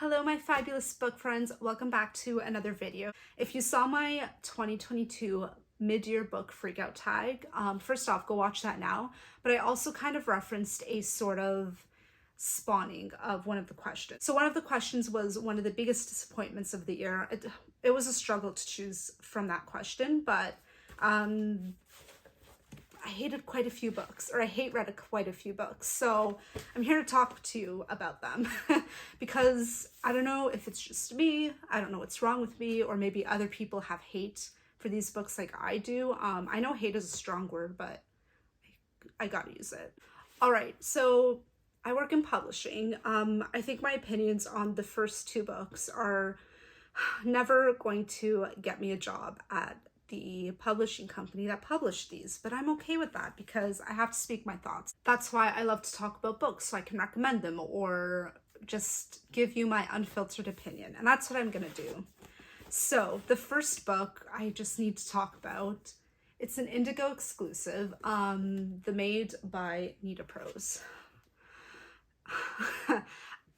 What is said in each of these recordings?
Hello my fabulous book friends, welcome back to another video. If you saw my 2022 mid-year book freakout tag, first off, go watch that now, but I also kind of referenced a sort of spawning of one of the questions. So one of the questions was one of the biggest disappointments of the year. It was a struggle to choose from that question, but I hated quite a few books, or I read quite a few books. So I'm here to talk to you about them because I don't know if it's just me, I don't know what's wrong with me, or maybe other people have hate for these books like I do. I know hate is a strong word, but I gotta use it. All right, so I work in publishing. I think my opinions on the first two books are never going to get me a job at the publishing company that published these, but I'm okay with that because I have to speak my thoughts. That's why I love to talk about books, so I can recommend them or just give you my unfiltered opinion, and that's what I'm gonna do. So the first book I just need to talk about, it's an Indigo exclusive, The Maid by Nita Prose.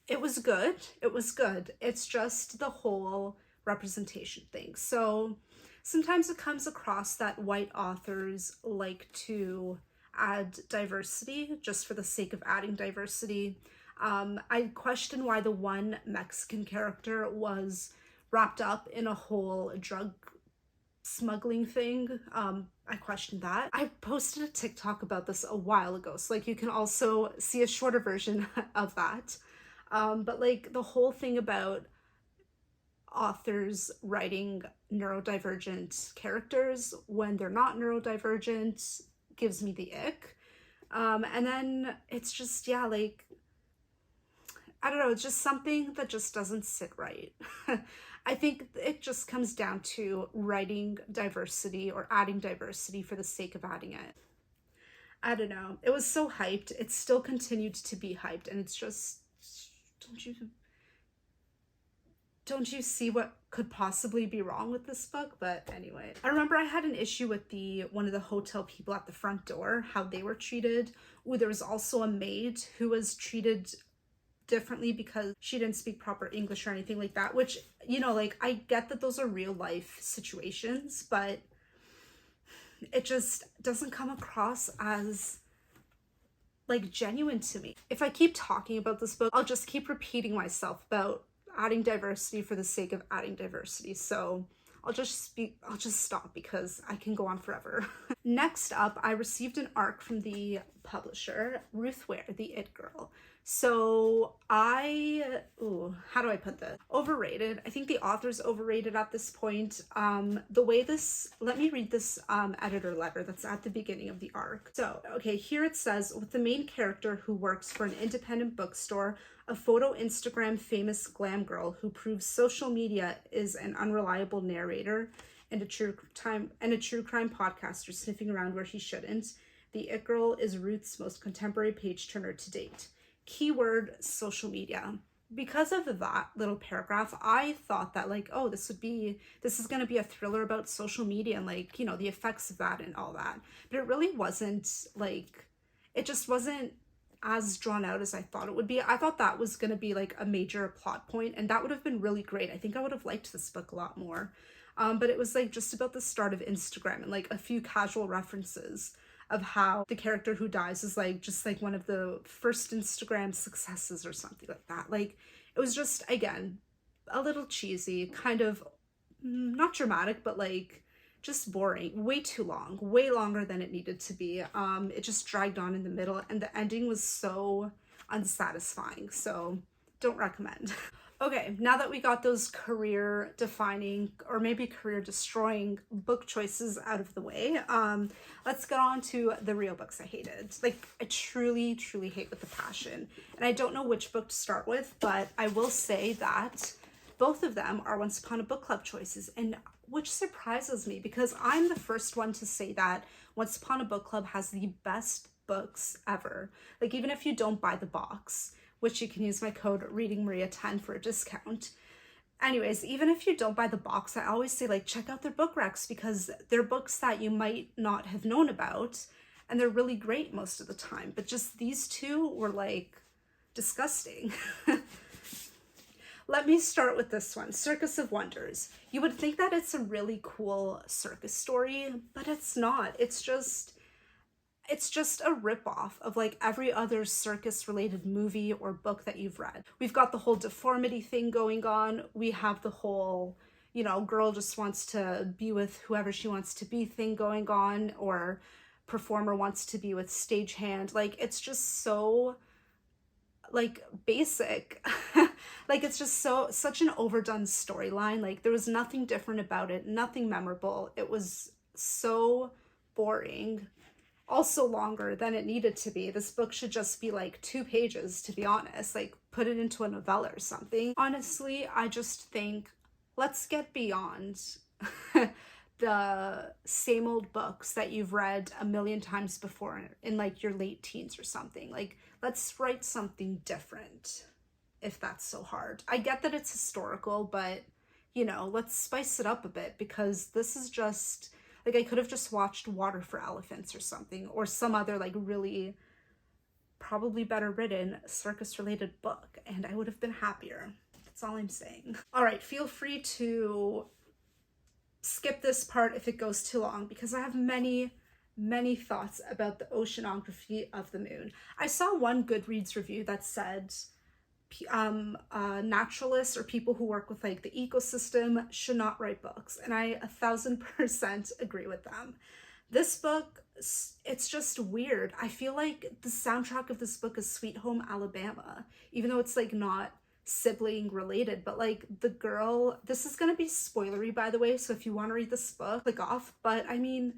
It was good. It's just the whole representation thing. So sometimes it comes across that white authors like to add diversity just for the sake of adding diversity. I question why the one Mexican character was wrapped up in a whole drug smuggling thing. I questioned that. I posted a TikTok about this a while ago, so like you can also see a shorter version of that. But like the whole thing about authors writing neurodivergent characters when they're not neurodivergent gives me the ick. And then it's just, yeah, like, I don't know, it's just something that just doesn't sit right. I think it just comes down to writing diversity or adding diversity for the sake of adding it. I don't know. It was so hyped. It still continued to be hyped, and it's just, don't you see what could possibly be wrong with this book? But anyway, I remember I had an issue with one of the hotel people at the front door, how they were treated. Ooh, there was also a maid who was treated differently because she didn't speak proper English or anything like that, which, you know, like, I get that those are real life situations, but it just doesn't come across as like genuine to me. If I keep talking about this book, I'll just keep repeating myself about adding diversity for the sake of adding diversity. So I'll just stop because I can go on forever. Next up, I received an ARC from the publisher, Ruth Ware, the It Girl. So how do I put this? Overrated. I think the author's overrated at this point. Let me read this editor letter that's at the beginning of the ARC. So, okay, here it says, with the main character who works for an independent bookstore, a photo Instagram famous glam girl who proves social media is an unreliable narrator, and a true crime podcaster sniffing around where he shouldn't, the It Girl is Ruth's most contemporary page turner to date. Keyword social media. Because of that little paragraph, I thought that like, oh, this is going to be a thriller about social media and like, you know, the effects of that and all that. But it really wasn't. Like, it just wasn't as drawn out as I thought it would be. I thought that was going to be like a major plot point, and that would have been really great. I think I would have liked this book a lot more. But it was like just about the start of Instagram and like a few casual references of how the character who dies is like just like one of the first Instagram successes or something like that. Like, it was just, again, a little cheesy, kind of not dramatic, but like just boring, way too long, way longer than it needed to be. It just dragged on in the middle, and the ending was so unsatisfying, so don't recommend. Okay, now that we got those career defining or maybe career destroying book choices out of the way, let's get on to the real books I hated. Like, I truly, truly hate with a passion. And I don't know which book to start with, but I will say that both of them are Once Upon a Book Club choices, and which surprises me because I'm the first one to say that Once Upon a Book Club has the best books ever. Like, even if you don't buy the box, which you can use my code ReadingMaria10 for a discount. Anyways, even if you don't buy the box, I always say, like, check out their book recs because they're books that you might not have known about, and they're really great most of the time. But just these two were, like, disgusting. Let me start with this one, Circus of Wonders. You would think that it's a really cool circus story, but it's not. It's just a ripoff of like every other circus related movie or book that you've read. We've got the whole deformity thing going on. We have the whole, you know, girl just wants to be with whoever she wants to be thing going on, or performer wants to be with stagehand. Like, it's just so like basic. Like, it's just such an overdone storyline. Like, there was nothing different about it, nothing memorable. It was so boring. Also longer than it needed to be. This book should just be like 2 pages, to be honest. Like, put it into a novella or something. Honestly, I just think let's get beyond the same old books that you've read a million times before in like your late teens or something. Like, let's write something different, if that's so hard. I get that it's historical, but you know, let's spice it up a bit, because this is just like, I could have just watched Water for Elephants or something, or some other like really probably better written circus related book, and I would have been happier. That's all I'm saying. All right, feel free to skip this part if it goes too long, because I have many thoughts about the oceanography of the moon. I saw one Goodreads review that said naturalists or people who work with like the ecosystem should not write books, and I 1000% agree with them. This book, it's just weird. I feel like the soundtrack of this book is Sweet Home Alabama, even though it's like not sibling related, but like the girl, this is gonna be spoilery by the way, so if you want to read this book, click off. But I mean,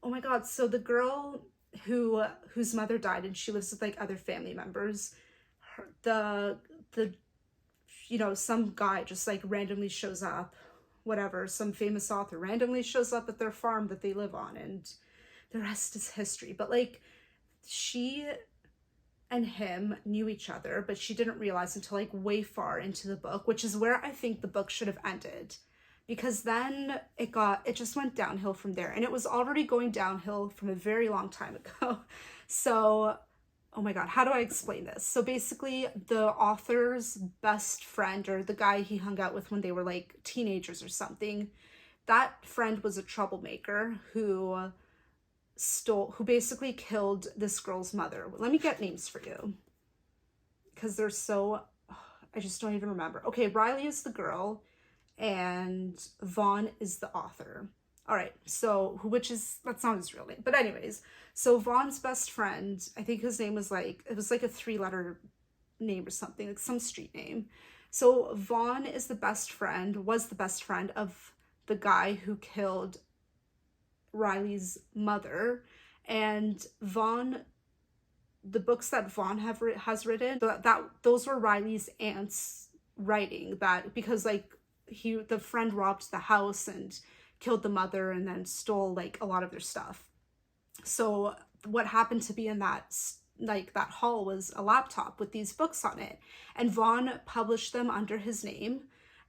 oh my god, so the girl whose mother died and she lives with like other family members, the you know, some guy just like randomly shows up, whatever, some famous author randomly shows up at their farm that they live on, and the rest is history. But like, she and him knew each other, but she didn't realize until like way far into the book, which is where I think the book should have ended, because then it just went downhill from there, and it was already going downhill from a very long time ago. So oh my god, how do I explain this? So basically, the author's best friend, or the guy he hung out with when they were like teenagers or something, that friend was a troublemaker who basically killed this girl's mother. Let me get names for you, because they're so, I just don't even remember. Okay, Riley is the girl, and Vaughn is the author. All right, so that's not his real name, but anyways, so Vaughn's best friend, I think his name was like, it was like a 3-letter name or something, like some street name. So Vaughn was the best friend of the guy who killed Riley's mother, and Vaughn, the books that Vaughn has written, those were Riley's aunt's writing, that because like the friend robbed the house and killed the mother and then stole like a lot of their stuff. So what happened to be in that hall was a laptop with these books on it, and Vaughn published them under his name,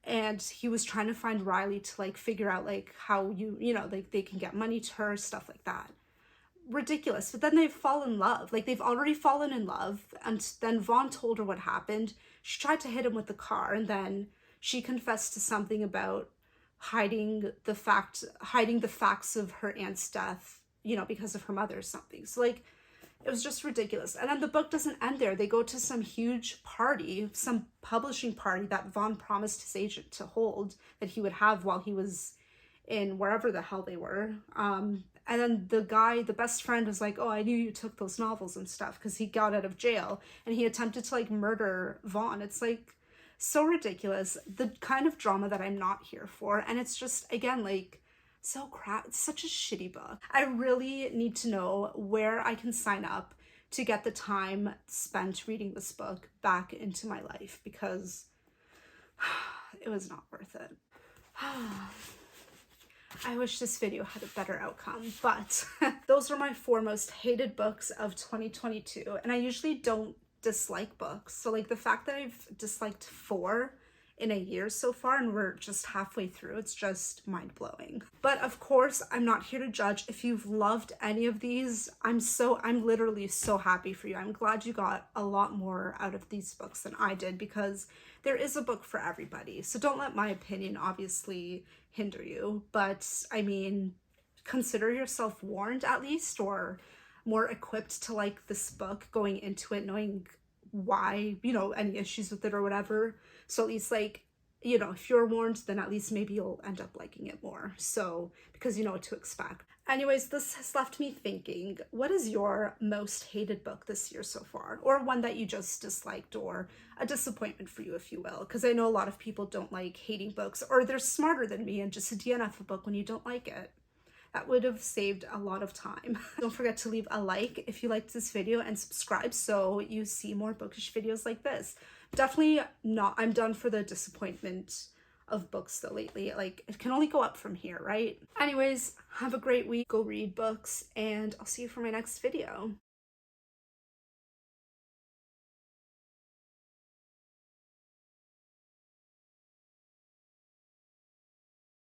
and he was trying to find Riley to like figure out like how you know, like they can get money to her, stuff like that. Ridiculous. But then they fall in love, like they've already fallen in love, and then Vaughn told her what happened. She tried to hit him with the car, and then she confessed to something about hiding the facts of her aunt's death, you know, because of her mother or something. So like, it was just ridiculous. And then the book doesn't end there. They go to some huge party, some publishing party that Vaughn promised his agent to hold, that he would have while he was in wherever the hell they were. And then the best friend was like, oh, I knew you took those novels and stuff, because he got out of jail and he attempted to like murder Vaughn. It's like so ridiculous, the kind of drama that I'm not here for. And it's just, again, like, so crap. It's such a shitty book. I really need to know where I can sign up to get the time spent reading this book back into my life, because it was not worth it. I wish this video had a better outcome, but those were my 4 most hated books of 2022. And I usually don't dislike books, so like the fact that I've disliked 4 in a year so far, and we're just halfway through. It's just mind-blowing. But of course, I'm not here to judge. If you've loved any of these, I'm literally so happy for you. I'm glad you got a lot more out of these books than I did, because there is a book for everybody. So don't let my opinion obviously hinder you. But I mean, consider yourself warned at least, or more equipped to like this book going into it, knowing why, you know, any issues with it or whatever. So at least, like, you know, if you're warned, then at least maybe you'll end up liking it more. So, because you know what to expect. Anyways, this has left me thinking, what is your most hated book this year so far? Or one that you just disliked, or a disappointment for you, if you will. Because I know a lot of people don't like hating books, or they're smarter than me and just DNF a book when you don't like it. That would have saved a lot of time. Don't forget to leave a like if you liked this video, and subscribe so you see more bookish videos like this. Definitely not, I'm done for the disappointment of books though lately. Like, it can only go up from here, right? Anyways, have a great week, go read books, and I'll see you for my next video.